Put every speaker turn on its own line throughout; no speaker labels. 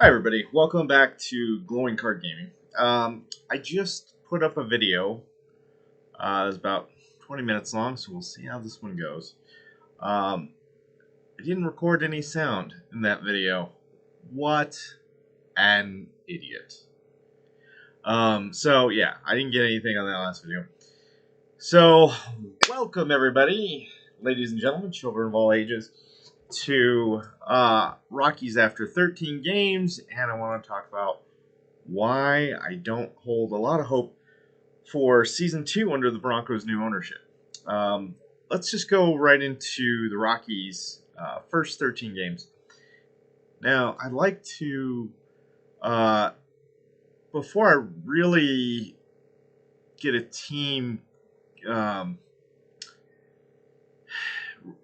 Hi everybody, welcome back to Glowing Card Gaming. I just put up a video. It was about 20 minutes long, so we'll see how this one goes. I didn't record any sound in that video. What an idiot. So yeah, I didn't get anything on that last video. So, welcome everybody, ladies and gentlemen, children of all ages, to Rockies after 13 games, and I want to talk about why I don't hold a lot of hope for Season 2 under the Broncos' new ownership. Let's just go right into the Rockies' first 13 games. Now, I'd like to, before I really get a team,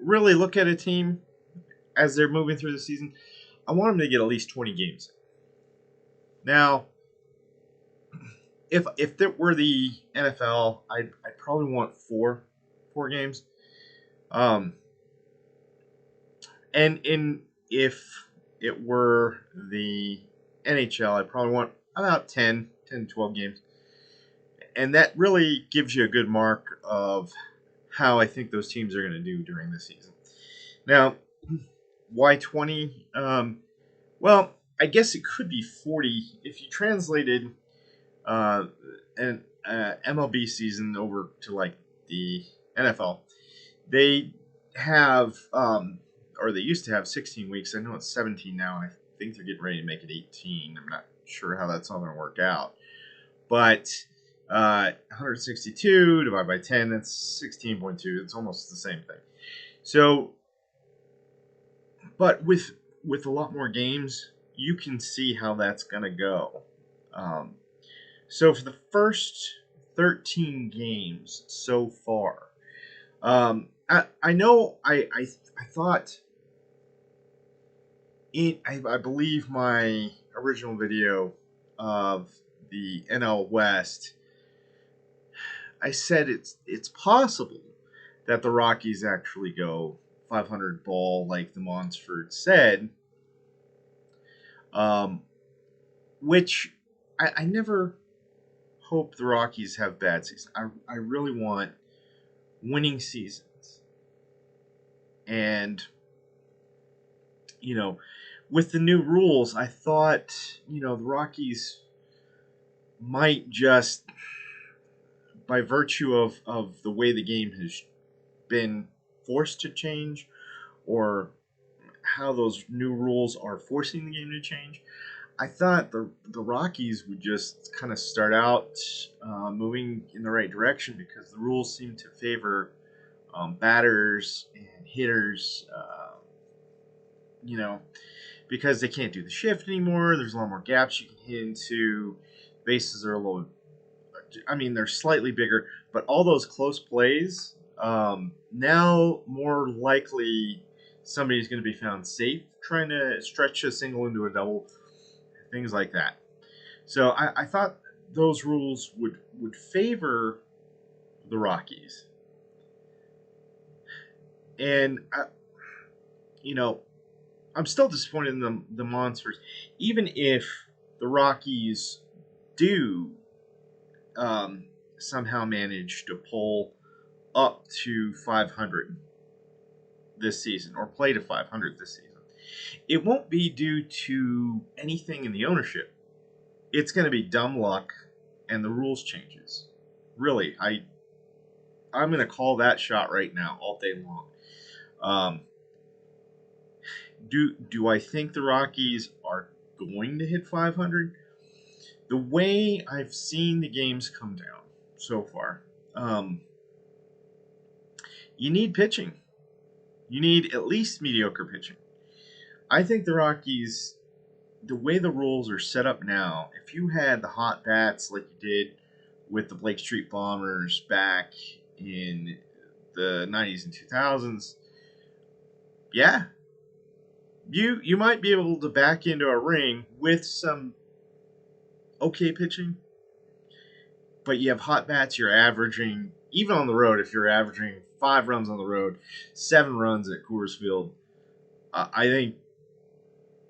really look at a team as they're moving through the season, I want them to get at least 20 games. Now, if that were the NFL, I'd probably want four games. And if it were the NHL, I'd probably want about 10 to 12 games. And that really gives you a good mark of how I think those teams are going to do during the season. Now, why 20? Well, I guess it could be 40 if you translated an MLB season over to like the NFL. They have, or they used to have 16 weeks. I know it's 17 now, and I think they're getting ready to make it 18. I'm not sure how that's all going to work out. But 162 divided by 10, that's 16.2. It's almost the same thing. So, but with a lot more games, you can see how that's going to go. So for the first 13 games so far, I know I thought I believe my original video of the NL West, I said it's possible that the Rockies actually go 500 ball like the Monsford said, which I never hope the Rockies have bad seasons. I really want winning seasons. And, with the new rules, I thought, the Rockies might just, by virtue of the way the game has been forced to change, or how those new rules are forcing the game to change, I thought the Rockies would just kind of start out moving in the right direction because the rules seem to favor batters and hitters, because they can't do the shift anymore. There's a lot more gaps you can hit into. Bases are a little, they're slightly bigger, but all those close plays, now more likely somebody's going to be found safe trying to stretch a single into a double, things like that. So I thought those rules would favor the Rockies. And, I'm still disappointed in the Monsters. Even if the Rockies do somehow manage to pull up to 500 this season, or play to 500 this season, it won't be due to anything in the ownership. It's going to be dumb luck and the rules changes. Really, I'm going to call that shot right now all day long. Do I think the Rockies are going to hit 500? The way I've seen the games come down so far, you need pitching. You need at least mediocre pitching. I think the Rockies, the way the rules are set up now, if you had the hot bats like you did with the Blake Street Bombers back in the 90s and 2000s, yeah, you might be able to back into a ring with some okay pitching, but you have hot bats, you're averaging, even on the road, if you're averaging 5 runs on the road, 7 runs at Coors Field, I think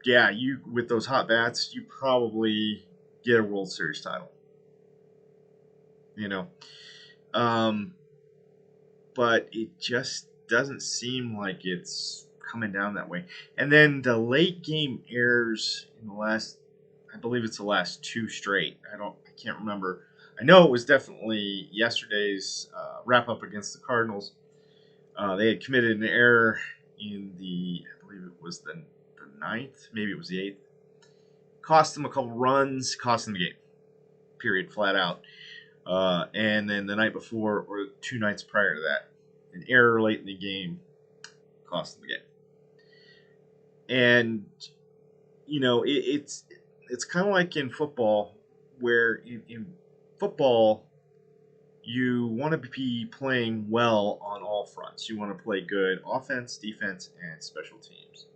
yeah, you with those hot bats, you probably get a World Series title. You know, um, but it just doesn't seem like it's coming down that way. And then the late game errors in the last, I believe it's the last two straight. I can't remember. I know it was definitely yesterday's wrap up against the Cardinals. They had committed an error in I believe it was the ninth, maybe it was the eighth. Cost them a couple runs, cost them the game. Period, flat out. And then the night before, or 2 nights prior to that, an error late in the game cost them the game. And it's kind of like in football, where in football you want to be playing well on all fronts. You want to play good offense, defense, and special teams.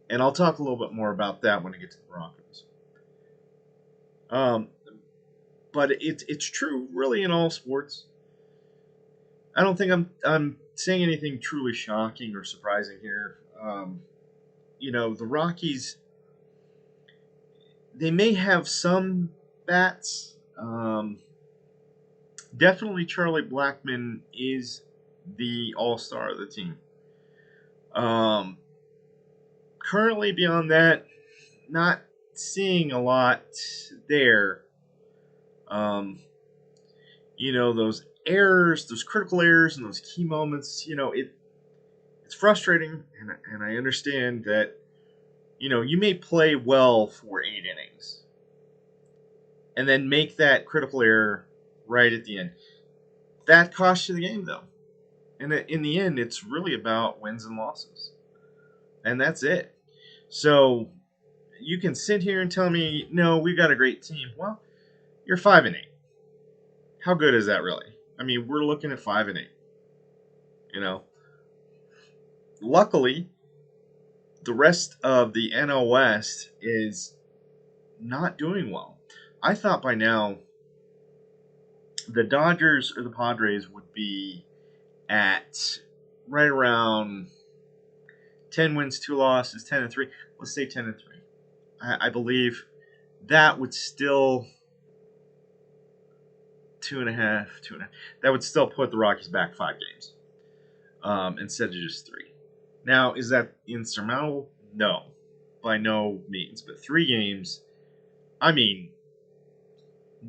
And I'll talk a little bit more about that when I get to the Broncos. Um, but it's true, really, in all sports. I don't think I'm saying anything truly shocking or surprising here. The Rockies, they may have some bats. Definitely Charlie Blackmon is the all-star of the team. Currently, beyond that, not seeing a lot there. Those errors, those critical errors, and those key moments. It's frustrating, and I understand that. You may play well for 8 innings, and then make that critical error right at the end. That costs you the game, though. And in the end, it's really about wins and losses. And that's it. So you can sit here and tell me, no, we've got a great team. Well, you're 5-8. How good is that really? I mean, we're looking at 5-8. Luckily, the rest of the NL West is not doing well. I thought by now the Dodgers or the Padres would be at right around 10 wins, 2 losses, 10-3. Let's say 10-3. I believe that would still 2.5. That would still put the Rockies back 5 games instead of just 3. Now, is that insurmountable? No, by no means. But 3 games, I mean,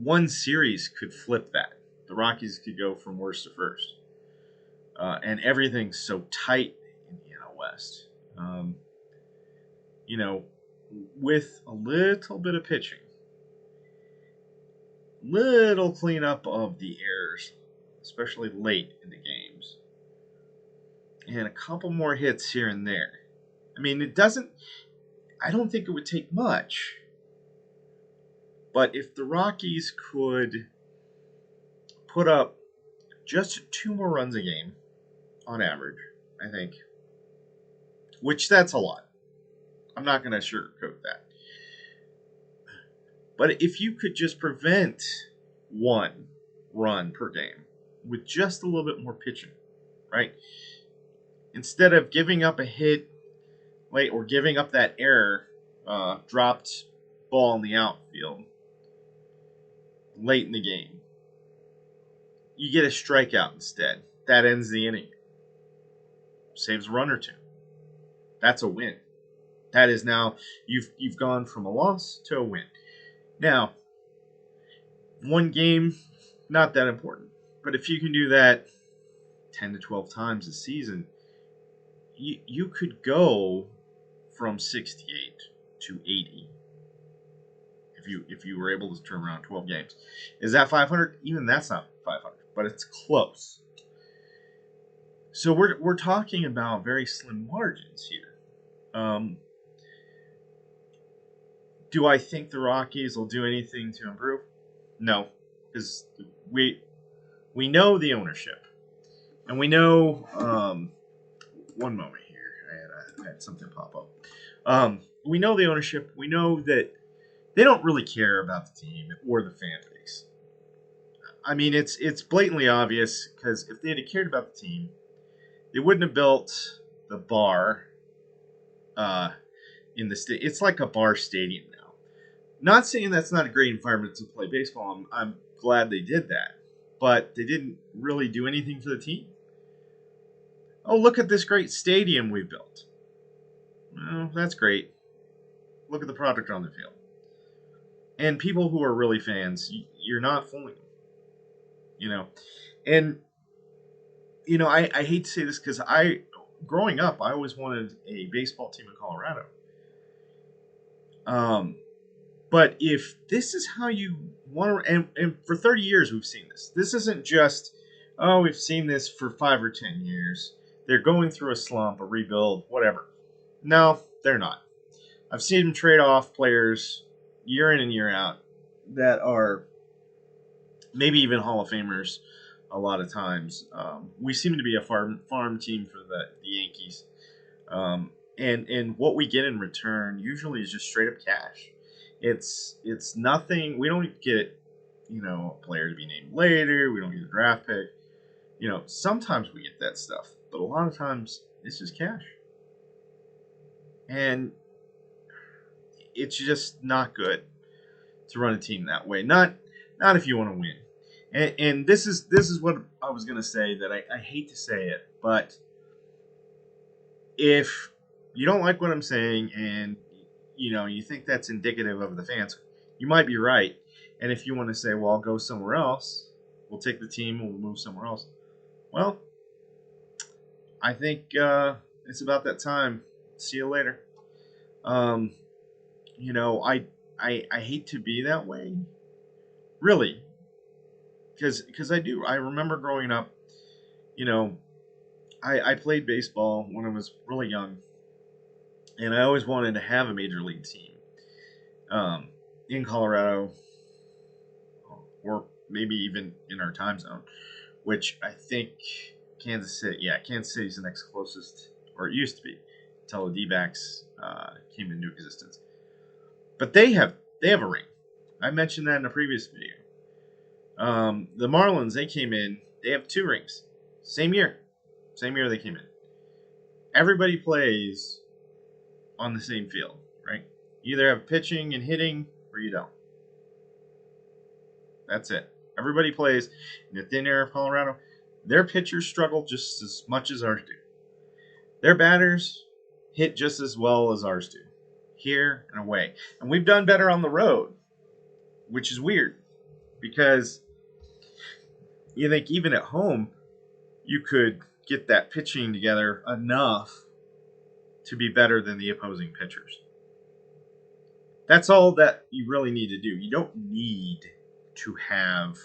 one series could flip that. The Rockies could go from worst to first. And everything's so tight in the NL West. With a little bit of pitching, little cleanup of the errors, especially late in the games, and a couple more hits here and there. I mean, I don't think it would take much. But if the Rockies could put up just 2 more runs a game on average, I think, which that's a lot. I'm not going to sugarcoat that. But if you could just prevent 1 run per game with just a little bit more pitching, right? Instead of giving up a hit late or giving up that error, dropped ball in the outfield late in the game, you get a strikeout instead. That ends the inning. Saves a run or 2. That's a win. That is now you've gone from a loss to a win. Now, 1 game, not that important. But if you can do that 10 to 12 times a season, you could go from 68 to 80 if you were able to turn around 12 games. Is that 500? Even that's not 500, but it's close. So we're talking about very slim margins here. Do I think the Rockies will do anything to improve? No, because we know the ownership, and we know. One moment here, I had something pop up. We know the ownership. We know that they don't really care about the team or the fan base. I mean, it's blatantly obvious, because if they had cared about the team, they wouldn't have built the bar in the state. It's like a bar stadium now. Not saying that's not a great environment to play baseball. I'm glad they did that, but they didn't really do anything for the team. Oh, look at this great stadium we built. Well, that's great. Look at the product on the field. And people who are really fans, you're not fooling them. You know, and I hate to say this because growing up, I always wanted a baseball team in Colorado. Um, but if this is how you want to, and for 30 years we've seen this. This isn't just, oh, we've seen this for 5 or 10 years. They're going through a slump, a rebuild, whatever. No, they're not. I've seen them trade off players year in and year out that are maybe even Hall of Famers a lot of times. We seem to be a farm team for the Yankees. And what we get in return usually is just straight up cash. It's nothing. We don't get a player to be named later. We don't get a draft pick. Sometimes we get that stuff, but a lot of times it's just cash, and it's just not good to run a team that way. Not if you want to win. And this is what I was gonna say. That I hate to say it, but if you don't like what I'm saying and you think that's indicative of the fans, you might be right. And if you want to say, well, I'll go somewhere else, we'll take the team and we'll move somewhere else. Well, I think it's about that time. See you later. I hate to be that way, really, because I do. I remember growing up. I played baseball when I was really young, and I always wanted to have a major league team in Colorado, or maybe even in our time zone, which I think Kansas City. Yeah, Kansas City's the next closest, or it used to be, until the D-backs came into existence. But they have a ring. I mentioned that in a previous video. The Marlins, they came in. They have 2 rings. Same year they came in. Everybody plays on the same field, right? You either have pitching and hitting, or you don't. That's it. Everybody plays in the thin air of Colorado. Their pitchers struggle just as much as ours do. Their batters hit just as well as ours do, here and away. And we've done better on the road, which is weird, because you think even at home you could get that pitching together enough to be better than the opposing pitchers. That's all that you really need to do. You don't need to have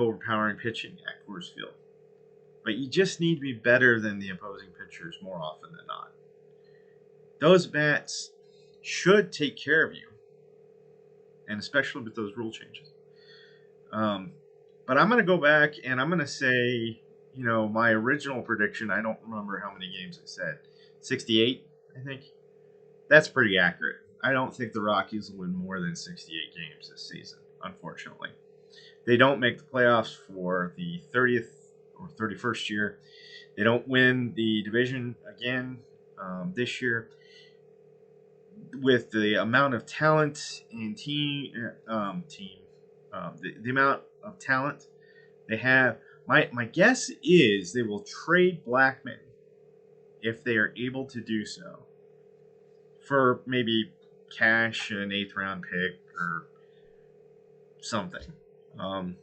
overpowering pitching at Coors Field, but you just need to be better than the opposing pitchers more often than not. Those bats should take care of you, and especially with those rule changes. But I'm going to go back and I'm going to say, my original prediction, I don't remember how many games I said. 68, I think. That's pretty accurate. I don't think the Rockies will win more than 68 games this season, unfortunately. They don't make the playoffs for the 30th or 31st year. They don't win the division again this year. With the amount of talent and the amount of talent they have, my guess is they will trade Blackman, if they are able to do so, for maybe cash and an 8th round pick or something.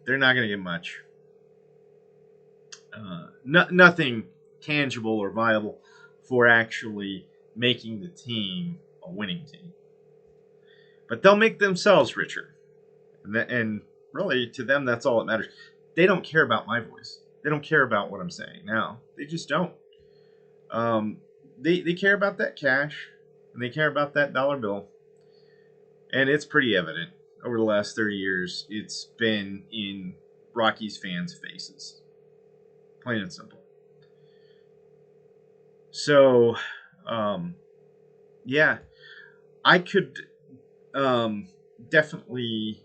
They're not going to get much. Nothing tangible or viable for actually making the team a winning team. But they'll make themselves richer. And really, to them, that's all that matters. They don't care about my voice. They don't care about what I'm saying now. They just don't. They care about that cash, and they care about that dollar bill. And it's pretty evident over the last 30 years. It's been in Rockies fans' faces. Plain and simple. So, yeah, I could definitely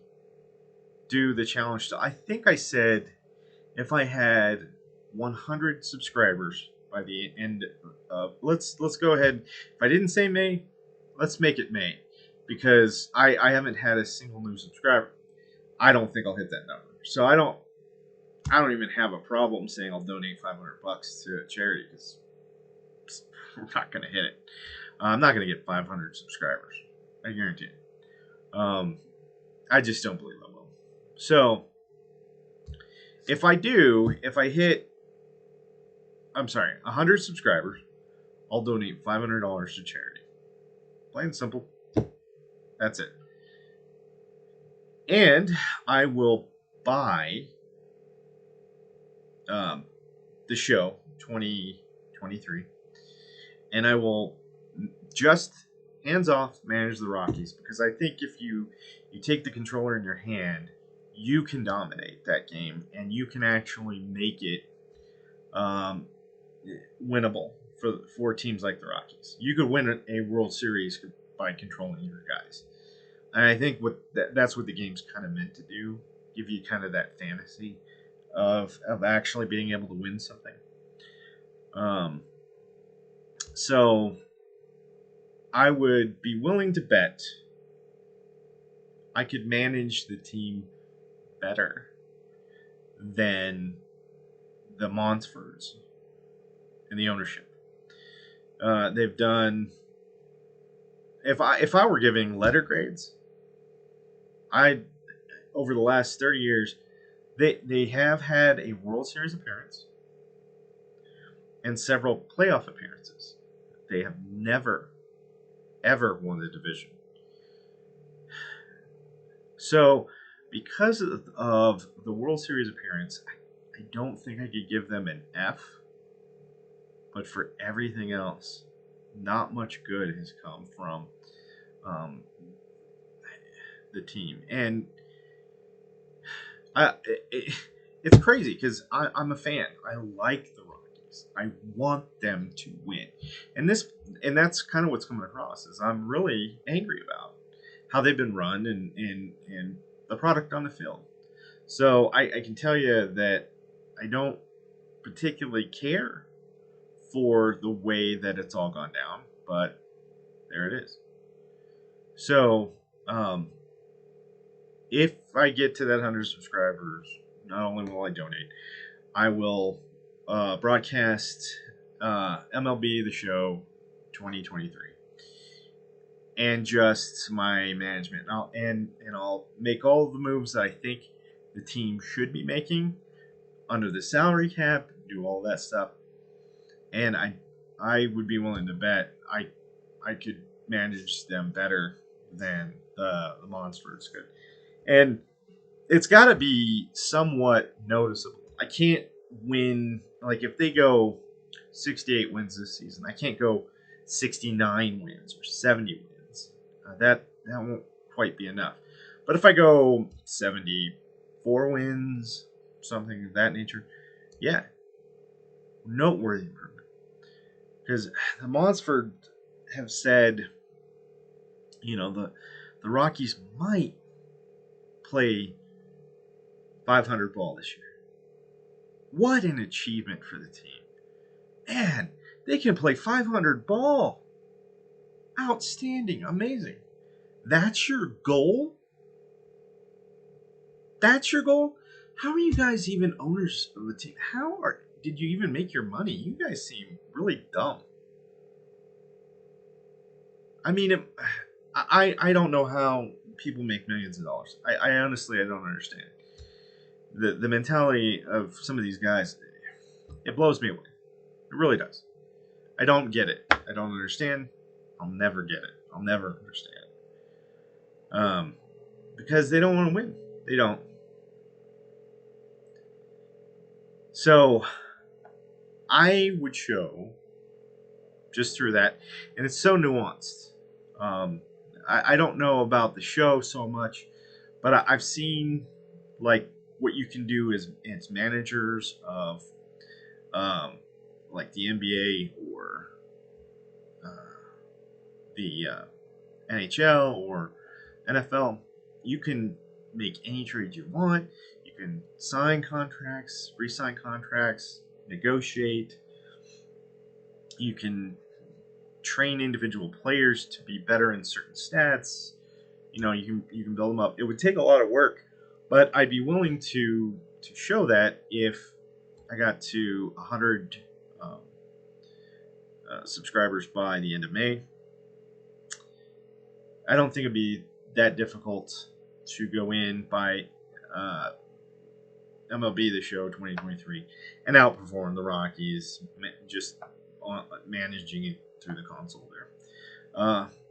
do the challenge. I think I said if I had 100 subscribers by the end of let's go ahead. If I didn't say May, let's make it May, because I haven't had a single new subscriber. I don't think I'll hit that number. So I don't even have a problem saying I'll donate $500 to a charity, because we're not going to hit it. I'm not going to get 500 subscribers. I guarantee it. I just don't believe I will. So if I hit, 100 subscribers, I'll donate $500 to charity. Plain and simple. That's it. And I will buy the show 2023, and I will just hands off manage the Rockies, because I think if you take the controller in your hand, you can dominate that game, and you can actually make it winnable for teams like the Rockies. You could win a World Series by controlling your guys. And I think that's what the game's kind of meant to do, give you kind of that fantasy of actually being able to win something. So I would be willing to bet I could manage the team better than the Montforts and the ownership. They've done. If I were giving letter grades, over the last 30 years, they have had a World Series appearance and several playoff appearances. They have never, ever won the division. So, because of the World Series appearance, I don't think I could give them an F. But for everything else, not much good has come from the team. And it's crazy, because I'm a fan. I like the Rockies. I want them to win. And that's kind of what's coming across, is I'm really angry about how they've been run and the product on the field. So I can tell you that I don't particularly care for the way that it's all gone down, but there it is. So if I get to that 100 subscribers, not only will I donate, I will broadcast MLB The Show 2023, and just my management. And I'll make all the moves that I think the team should be making under the salary cap, do all that stuff. And I would be willing to bet I could manage them better than the Montforts could. And it's got to be somewhat noticeable. I can't win, like if they go 68 wins this season, I can't go 69 wins or 70 wins. That won't quite be enough. But if I go 74 wins, something of that nature, yeah, noteworthy improvement. Because the Montfort have said, the Rockies might play 500 ball this year. What an achievement for the team. Man, they can play 500 ball. Outstanding. Amazing. That's your goal? That's your goal? How are you guys even owners of the team? Did you even make your money? You guys seem really dumb. I mean, I don't know how people make millions of dollars. I honestly, I don't understand. The mentality of some of these guys, it blows me away. It really does. I don't get it. I don't understand. I'll never get it. I'll never understand. Because they don't want to win. They don't. So, I would show just through that, and it's so nuanced. I don't know about the show so much, but I've seen like what you can do as managers of like the NBA or the NHL or NFL. You can make any trade you want. You can sign contracts, re-sign contracts, negotiate. You can train individual players to be better in certain stats. You can build them up. It would take a lot of work, but I'd be willing to show that if I got to 100 um, subscribers by the end of May. I don't think it'd be that difficult to go in by uh, MLB The Show 2023 and outperform the Rockies, just managing it through the console there.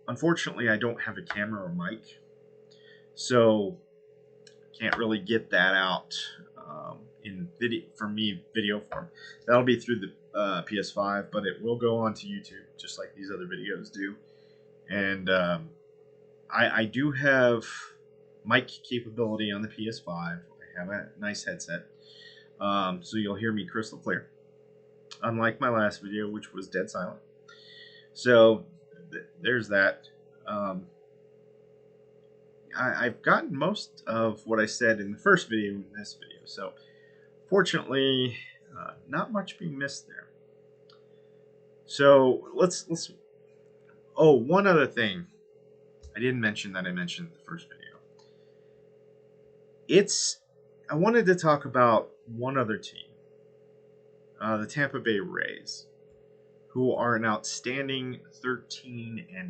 Unfortunately, I don't have a camera or mic, so can't really get that out in video form. That'll be through the PS5, but it will go onto YouTube just like these other videos do. And I do have mic capability on the PS5. I have a nice headset, so you'll hear me crystal clear. Unlike my last video, which was dead silent. So there's that. I've gotten most of what I said in the first video in this video, so fortunately, not much being missed there. So let's. Oh, one other thing I didn't mention that I mentioned in the first video. I wanted to talk about one other team, the Tampa Bay Rays, who are an outstanding 13-0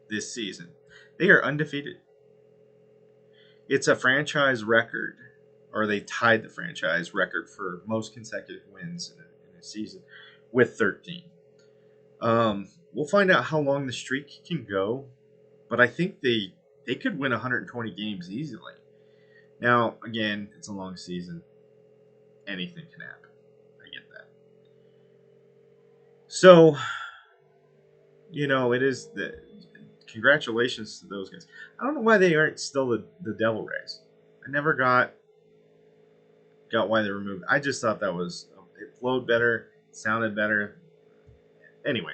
this season. They are undefeated. It's a franchise record, or they tied the franchise record for most consecutive wins in a season with 13. We'll find out how long the streak can go, but I think they could win 120 games easily. Now, again, it's a long season. Anything can happen. I get that. So, it is the congratulations to those guys. I don't know why they aren't still the Devil Rays. I never got why they were moved. I just thought that was it flowed better, sounded better. Anyway,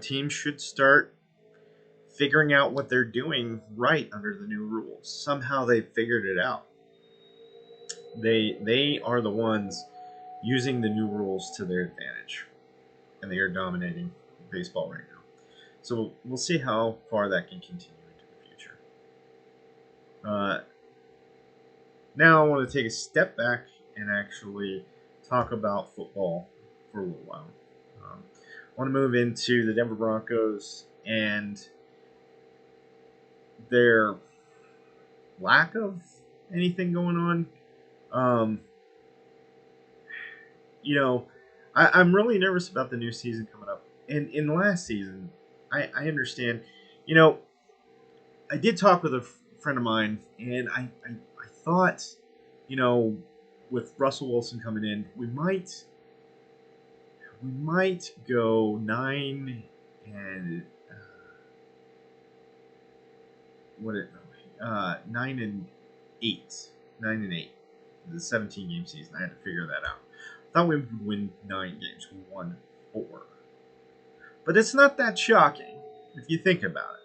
teams should start figuring out what they're doing right under the new rules. Somehow they figured it out. They are the ones using the new rules to their advantage, and they are dominating baseball right now. So we'll see how far that can continue into the future. Now I want to take a step back and actually talk about football for a little while. I want to move into the Denver Broncos and their lack of anything going on. I'm really nervous about the new season coming up. And in the last season, I understand. I did talk with a friend of mine, and I thought, with Russell Wilson coming in, we might go 9 and 9 and 8, 9 and 8, the 17-game season. I had to figure that out. I thought we would win 9 games. We won 4, but it's not that shocking if you think about it.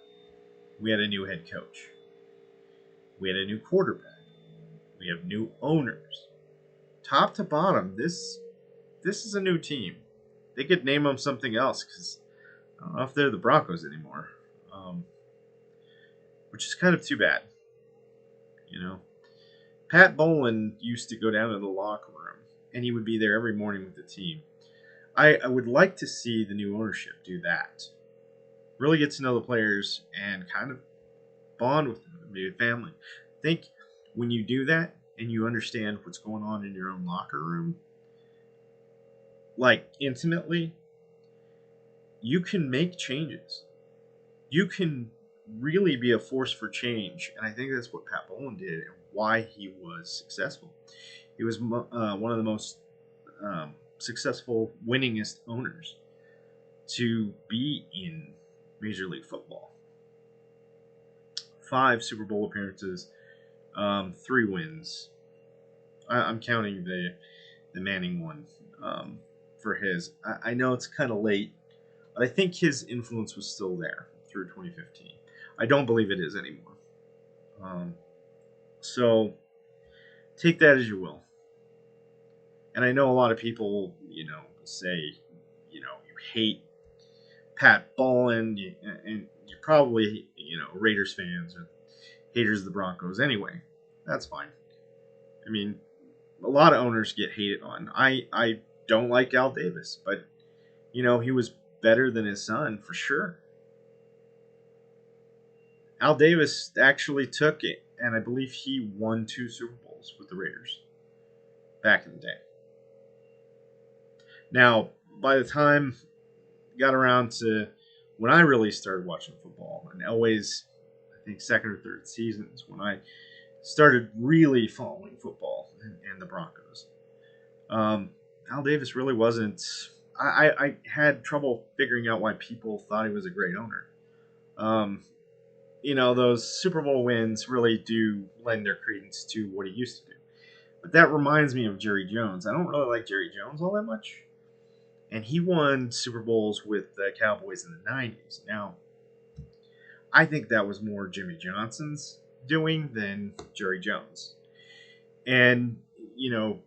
We had a new head coach. We had a new quarterback. We have new owners. Top to bottom, this is a new team. They could name them something else because I don't know if they're the Broncos anymore, which is kind of too bad. Pat Bowlen used to go down to the locker room, and he would be there every morning with the team. I would like to see the new ownership do that. Really get to know the players and kind of bond with them, be a family. I think when you do that and you understand what's going on in your own locker room, like intimately, you can make changes. You can really be a force for change, and I think that's what Pat Bowlen did and why he was successful. He was one of the most successful, winningest owners to be in Major League Football. 5 Super Bowl appearances, 3 wins. I'm counting the Manning one for his. I know it's kind of late, but I think his influence was still there through 2015. I don't believe it is anymore. So take that as you will. And I know a lot of people, say, you hate Pat Bowlen, and you're probably, Raiders fans or haters of the Broncos anyway. That's fine. I mean, a lot of owners get hated on. I don't like Al Davis, but he was better than his son for sure. Al Davis actually took it, and I believe he won 2 Super Bowls with the Raiders back in the day. Now, by the time I got around to when I really started watching football, and Elway's, I think, second or third seasons, when I started really following football and the Broncos, Al Davis really wasn't. I had trouble figuring out why people thought he was a great owner. Um, those Super Bowl wins really do lend their credence to what he used to do. But that reminds me of Jerry Jones. I don't really like Jerry Jones all that much. And he won Super Bowls with the Cowboys in the 90s. Now, I think that was more Jimmy Johnson's doing than Jerry Jones. And,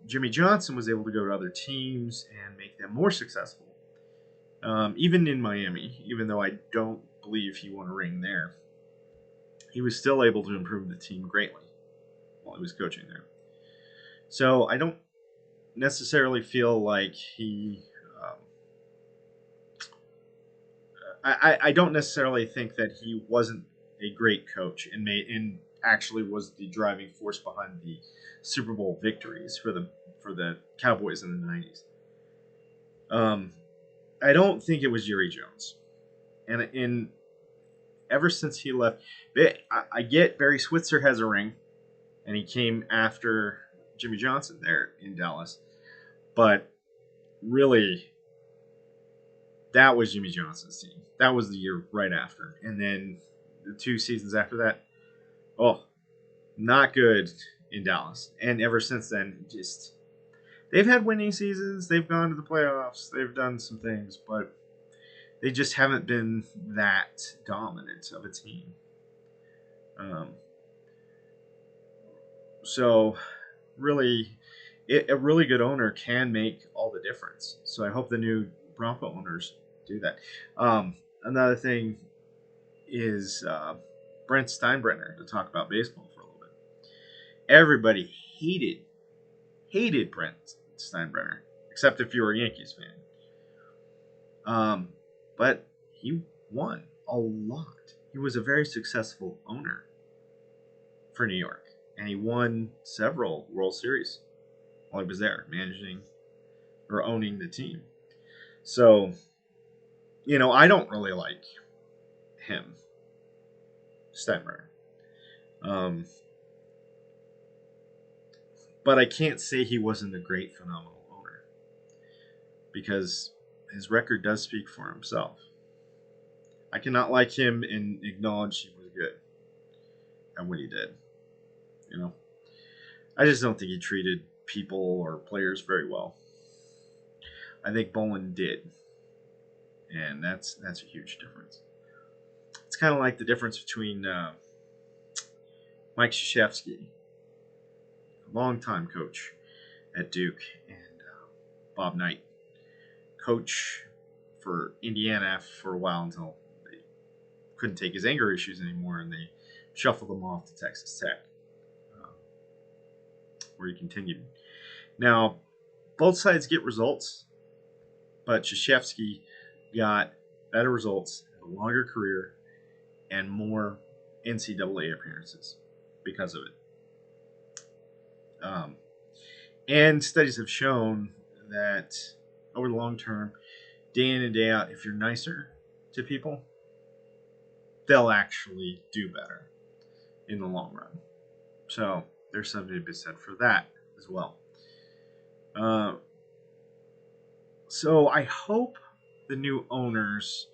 Jimmy Johnson was able to go to other teams and make them more successful. Even in Miami, even though I don't believe he won a ring there, he was still able to improve the team greatly while he was coaching there. So I don't necessarily feel like he. I don't necessarily think that he wasn't a great coach and actually was the driving force behind the Super Bowl victories for the Cowboys in the 90s. I don't think it was Jerry Jones, and ever since he left, I get Barry Switzer has a ring, and he came after Jimmy Johnson there in Dallas, but really, that was Jimmy Johnson's team. That was the year right after, and then the 2 seasons after that, oh, not good in Dallas. And ever since then, just they've had winning seasons. They've gone to the playoffs. They've done some things, but they just haven't been that dominant of a team. So, really, a really good owner can make all the difference. So I hope the new Bronco owners do that. Another thing is Brent Steinbrenner, to talk about baseball for a little bit. Everybody hated Brent Steinbrenner, except if you were a Yankees fan. But he won a lot. He was a very successful owner for New York, and he won several World Series while he was there, managing or owning the team. So, I don't really like him, Steinbrenner. But I can't say he wasn't a great, phenomenal owner, because his record does speak for himself. I cannot like him and acknowledge he was good at what he did. I just don't think he treated people or players very well. I think Bolin did, and that's a huge difference. It's kind of like the difference between Mike Krzyzewski, longtime coach at Duke, and Bob Knight, coach for Indiana for a while until they couldn't take his anger issues anymore, and they shuffled him off to Texas Tech, where he continued. Now, both sides get results, but Krzyzewski got better results, a longer career, and more NCAA appearances because of it. And studies have shown that over the long term, day in and day out, if you're nicer to people, they'll actually do better in the long run. So there's something to be said for that as well. So I hope the new owners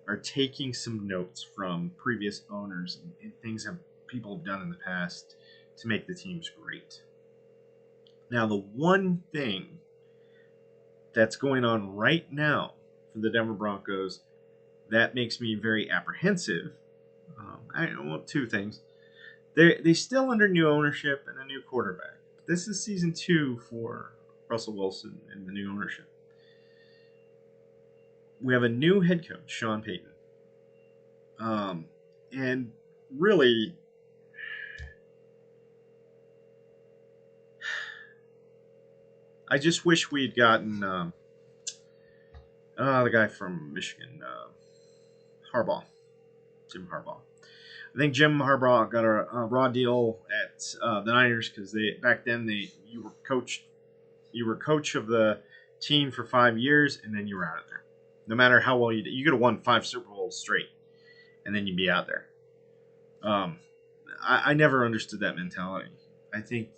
are taking some notes from previous owners and things that people have done in the past to make the teams great. Now, the one thing that's going on right now for the Denver Broncos that makes me very apprehensive, well, 2 things. They still under new ownership and a new quarterback. This is season 2 for Russell Wilson and the new ownership. We have a new head coach, Sean Payton. And really, I just wish we'd gotten the guy from Michigan, Harbaugh, Jim Harbaugh. I think Jim Harbaugh got a raw deal at the Niners because back then you were coach of the team for 5 years and then you were out of there. No matter how well you did, you could have won 5 Super Bowls straight, and then you'd be out there. I never understood that mentality. I think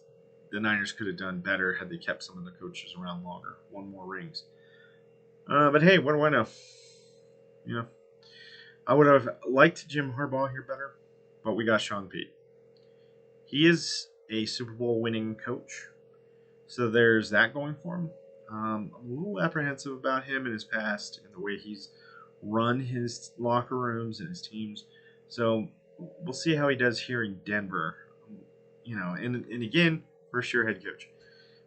the Niners could have done better had they kept some of the coaches around longer, won more rings. But hey, what do I know? You know, I would have liked Jim Harbaugh here better, but we got Sean Payton. He is a Super Bowl winning coach, so there's that going for him. I'm a little apprehensive about him and his past and the way he's run his locker rooms and his teams. So we'll see how he does here in Denver. And again, first year head coach.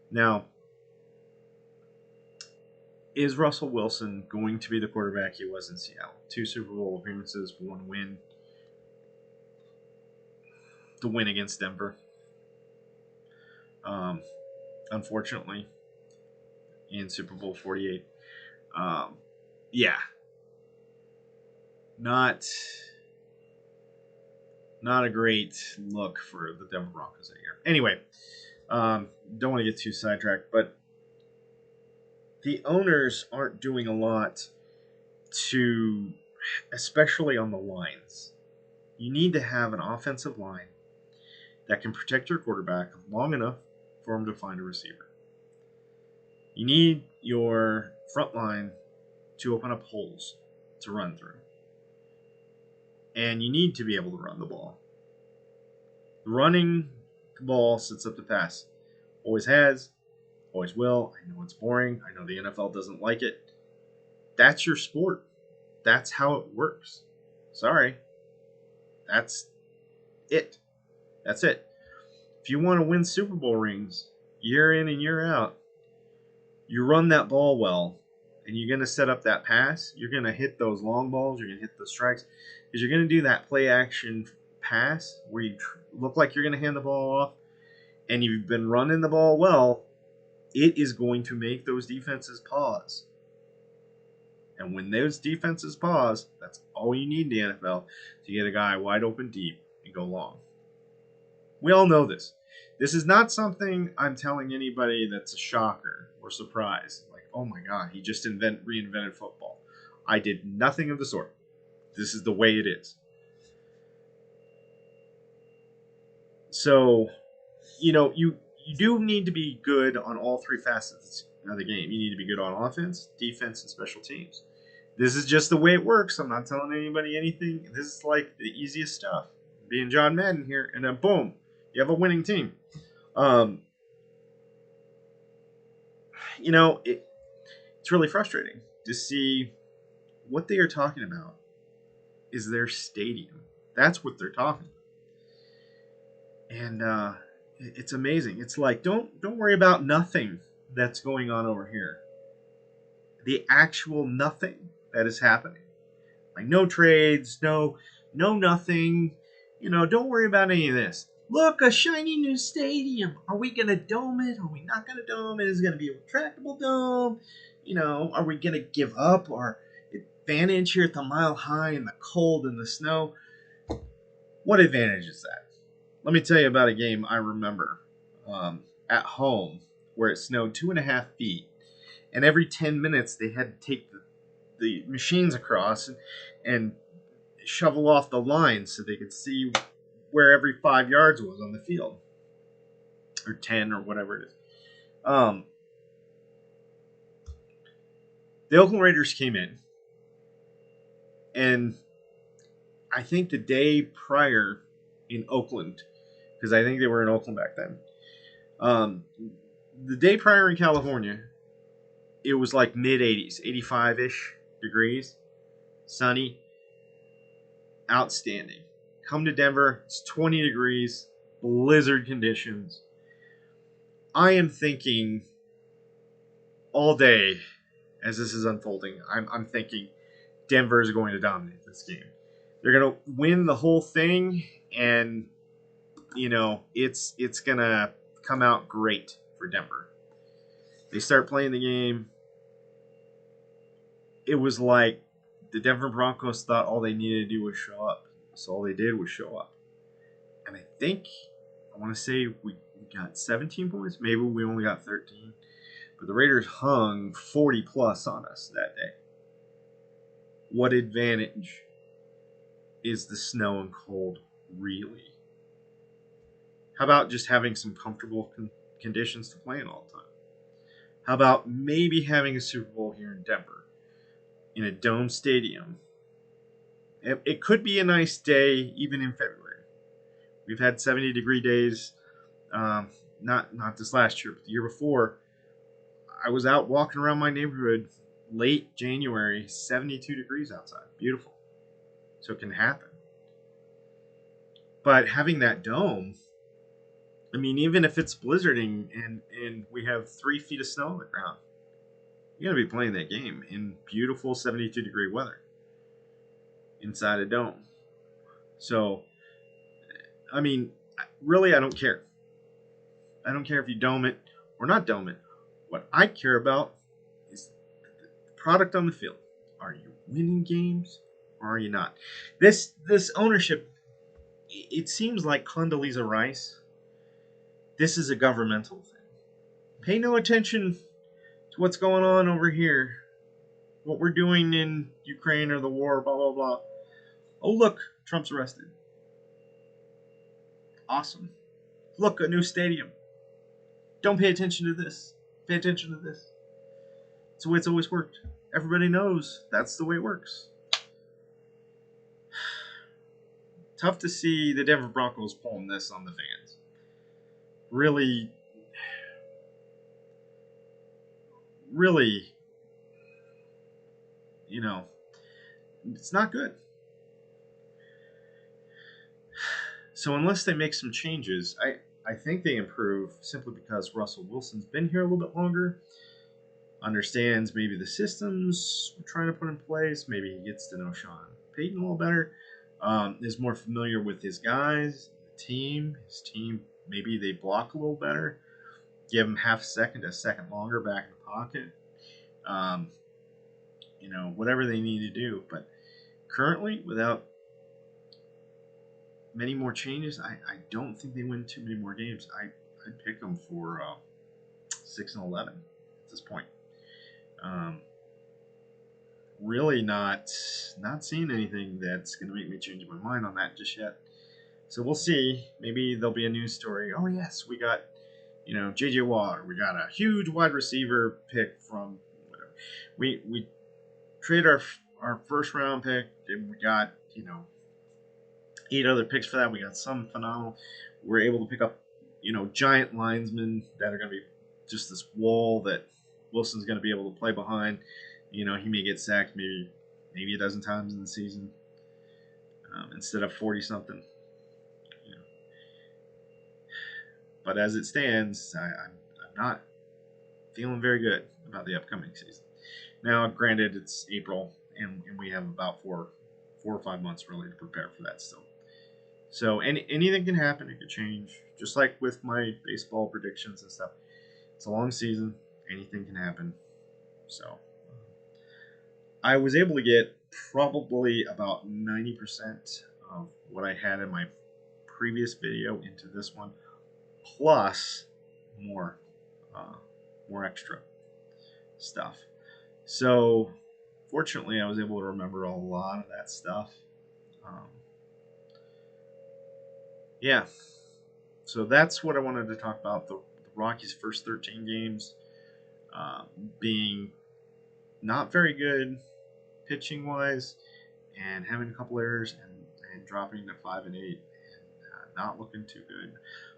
Now, is Russell Wilson going to be the quarterback he was in Seattle? 2 Super Bowl appearances, 1 win. The win against Denver. Unfortunately, in Super Bowl 48. Yeah. Not a great look for the Denver Broncos that year. Anyway, don't want to get too sidetracked, but the owners aren't doing a lot to, especially on the lines. You need to have an offensive line that can protect your quarterback long enough for him to find a receiver. You need your front line to open up holes to run through. And you need to be able to run the ball. Running the ball sets up the pass. Always has, always will. I know it's boring. I know the NFL doesn't like it. That's your sport. That's how it works. Sorry. That's it. That's it. If you want to win Super Bowl rings year in and year out, you run that ball well, and you're going to set up that pass. You're going to hit those long balls. You're going to hit those strikes. Because you're going to do that play action pass where you look like you're going to hand the ball off, and you've been running the ball well. It is going to make those defenses pause. And when those defenses pause, that's all you need in the NFL to get a guy wide open deep and go long. We all know this. This is not something I'm telling anybody that's a shocker or surprise. Like, oh my God, he just reinvented football. I did nothing of the sort. This is the way it is. So, you do need to be good on all 3 facets of the game. You need to be good on offense, defense, and special teams. This is just the way it works. I'm not telling anybody anything. This is like the easiest stuff. Being John Madden here, and then boom, you have a winning team. It's really frustrating to see what they are talking about is their stadium. That's what they're talking about. And it's amazing. It's like, don't worry about nothing that's going on over here. The actual nothing that is happening. Like no trades, no nothing. Don't worry about any of this. Look, a shiny new stadium. Are we going to dome it? Are we not going to dome it? Is it going to be a retractable dome? Are we going to give up our advantage here at the Mile High in the cold and the snow? What advantage is that? Let me tell you about a game I remember at home where it snowed 2.5 feet. And every 10 minutes they had to take the machines across and shovel off the lines so they could see where every 5 yards was on the field, or 10 or whatever it is. The Oakland Raiders came in, and I think the day prior in Oakland, because I think they were in Oakland back then, the day prior in California, it was like mid-80s, 85-ish degrees, sunny, outstanding. Come to Denver, it's 20 degrees, blizzard conditions. I am thinking, all day as this is unfolding, I'm thinking Denver is going to dominate this game. They're going to win the whole thing, and it's going to come out great for Denver. They start playing the game. It was like the Denver Broncos thought all they needed to do was show up. So all they did was show up. And I want to say we got 17 points. Maybe we only got 13. But the Raiders hung 40 plus on us that day. What advantage is the snow and cold really? How about just having some comfortable conditions to play in all the time? How about maybe having a Super Bowl here in Denver in a dome stadium? It could be a nice day even in February. We've had 70-degree days, not this last year, but the year before. I was out walking around my neighborhood late January, 72 degrees outside. Beautiful. So it can happen. But having that dome, I mean, even if it's blizzarding and we have 3 feet of snow on the ground, you're going to be playing that game in beautiful 72-degree weather inside a dome. So, I mean, really, I don't care. I don't care if you dome it or not dome it. What I care about is the product on the field. Are you winning games or are you not? This ownership, it seems like Condoleezza Rice. This is a governmental thing. Pay no attention to what's going on over here. What we're doing in Ukraine or the war, blah, blah, blah. Oh, look, Trump's arrested. Awesome. Look, a new stadium. Don't pay attention to this. Pay attention to this. It's the way it's always worked. Everybody knows that's the way it works. Tough to see the Denver Broncos pulling this on the fans. Really, it's not good. So unless they make some changes, I think they improve simply because Russell Wilson's been here a little bit longer, understands maybe the systems we're trying to put in place, maybe he gets to know Sean Payton a little better, is more familiar with his guys, his team, maybe they block a little better, give him half a second longer back in the pocket, whatever they need to do. But currently, without many more changes, I don't think they win too many more games. I'd pick them for 6-11 at this point. Really not seeing anything that's going to make me change my mind on that just yet. So we'll see. Maybe there'll be a news story. Oh yes, we got J.J. Watt. We got a huge wide receiver pick from whatever. We trade our first round pick, and we got 8 other picks for that. We got some phenomenal. We're able to pick up giant linesmen that are going to be just this wall that Wilson's going to be able to play behind. He may get sacked maybe a dozen times in the season instead of 40 something. But as it stands, I'm not feeling very good about the upcoming season. Now, granted, it's April, and we have about 4 or 5 months really to prepare for that still. So anything can happen. It could change. Just like with my baseball predictions and stuff. It's a long season. Anything can happen. So I was able to get probably about 90% of what I had in my previous video into this one, plus more extra stuff. So fortunately, I was able to remember a lot of that stuff. Yeah, so that's what I wanted to talk about. The Rockies' first 13 games being not very good pitching wise, and having a couple errors and dropping to 5-8 and not looking too good,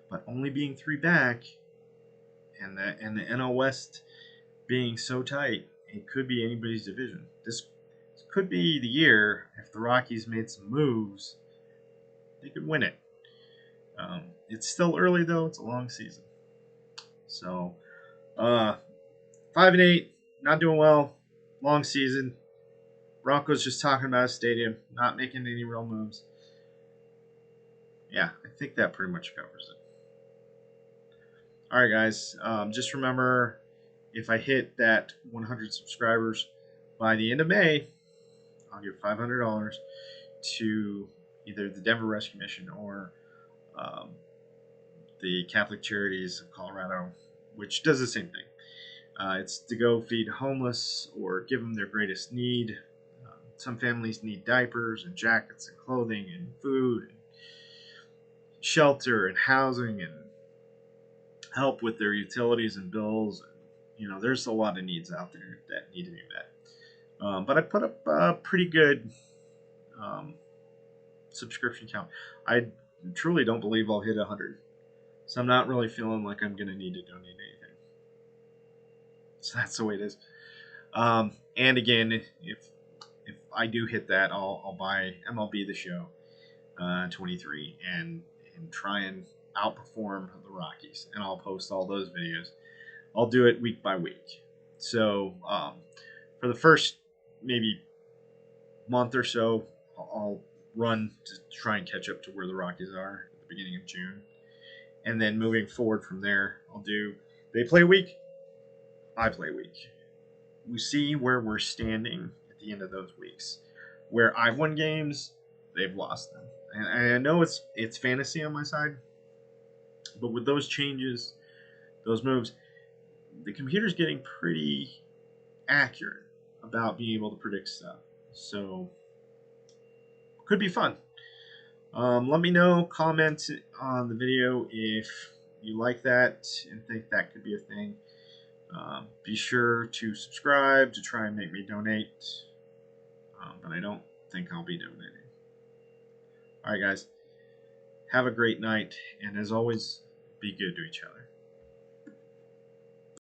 but only being 3 back, and the NL West being so tight, it could be anybody's division. This could be the year if the Rockies made some moves, they could win it. It's still early though; it's a long season. So, 5-8, not doing well. Long season. Broncos just talking about a stadium, not making any real moves. Yeah, I think that pretty much covers it. All right, guys. Just remember, if I hit that 100 subscribers by the end of May, I'll give $500 to either the Denver Rescue Mission or um, the Catholic Charities of Colorado, which does the same thing. It's to go feed homeless or give them their greatest need. Some families need diapers and jackets and clothing and food and shelter and housing and help with their utilities and bills. And, there's a lot of needs out there that need to be met. But I put up a pretty good um, subscription count. I truly don't believe I'll hit 100. So I'm not really feeling like I'm going to need to donate anything. So that's the way it is. And again, if I do hit that, I'll buy MLB The Show 23 and try and outperform the Rockies, and I'll post all those videos. I'll do it week by week. So for the first maybe month or so, I'll run to try and catch up to where the Rockies are at the beginning of June, and then moving forward from there, I'll do they play week, I play week. We see where we're standing at the end of those weeks. Where I've won games, they've lost them. And I know it's fantasy on my side, but with those changes, those moves, the computer's getting pretty accurate about being able to predict stuff. So could be fun. Let me know, comment on the video if you like that and think that could be a thing. Be sure to subscribe to try and make me donate, but I don't think I'll be donating. All right, guys. Have a great night, and as always, be good to each other.